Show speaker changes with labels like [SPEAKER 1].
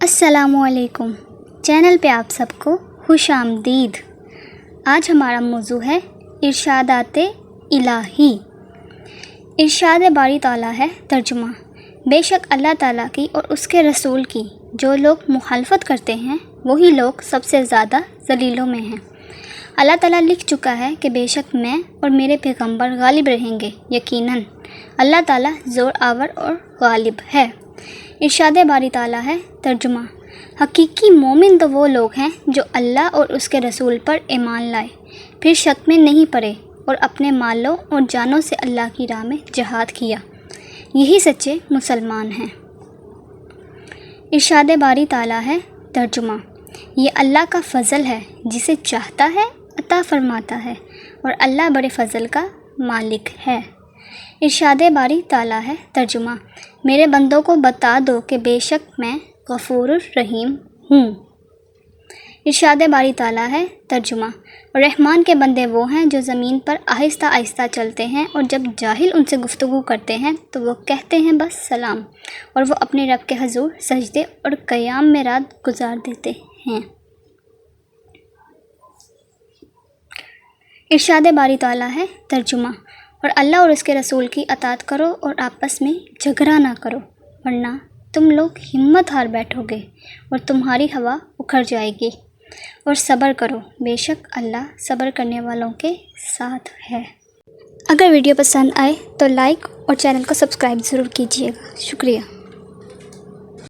[SPEAKER 1] السلام علیکم، چینل پہ آپ سب کو خوش آمدید۔ آج ہمارا موضوع ہے ارشادات الہی۔ ارشاد باری تعالیٰ ہے ترجمہ۔ بے شک اللہ تعالیٰ کی اور اس کے رسول کی جو لوگ مخالفت کرتے ہیں وہی لوگ سب سے زیادہ ذلیلوں میں ہیں۔ اللہ تعالیٰ لکھ چکا ہے کہ بے شک میں اور میرے پیغمبر غالب رہیں گے، یقیناً اللہ تعالیٰ زور آور اور غالب ہے۔ ارشاد باری تعالیٰ ہے ترجمہ۔ حقیقی مومن تو وہ لوگ ہیں جو اللہ اور اس کے رسول پر ایمان لائے، پھر شک میں نہیں پڑے اور اپنے مالوں اور جانوں سے اللہ کی راہ میں جہاد کیا، یہی سچے مسلمان ہیں۔ ارشاد باری تعالیٰ ہے ترجمہ۔ یہ اللہ کا فضل ہے، جسے چاہتا ہے عطا فرماتا ہے، اور اللہ بڑے فضل کا مالک ہے۔ ارشاد باری تعالیٰ ہے ترجمہ۔ میرے بندوں کو بتا دو کہ بے شک میں غفور الرحیم ہوں۔ ارشاد باری تعالیٰ ہے ترجمہ۔ رحمان کے بندے وہ ہیں جو زمین پر آہستہ آہستہ چلتے ہیں، اور جب جاہل ان سے گفتگو کرتے ہیں تو وہ کہتے ہیں بس سلام، اور وہ اپنے رب کے حضور سجدے اور قیام میں رات گزار دیتے ہیں۔ ارشاد باری تعالیٰ ہے ترجمہ۔ اور اللہ اور اس کے رسول کی اطاعت کرو اور آپس میں جھگڑا نہ کرو، ورنہ تم لوگ ہمت ہار بیٹھو گے اور تمہاری ہوا اکھڑ جائے گی، اور صبر کرو، بے شک اللہ صبر کرنے والوں کے ساتھ ہے۔ اگر ویڈیو پسند آئے تو لائک اور چینل کو سبسکرائب ضرور کیجیے گا۔ شکریہ۔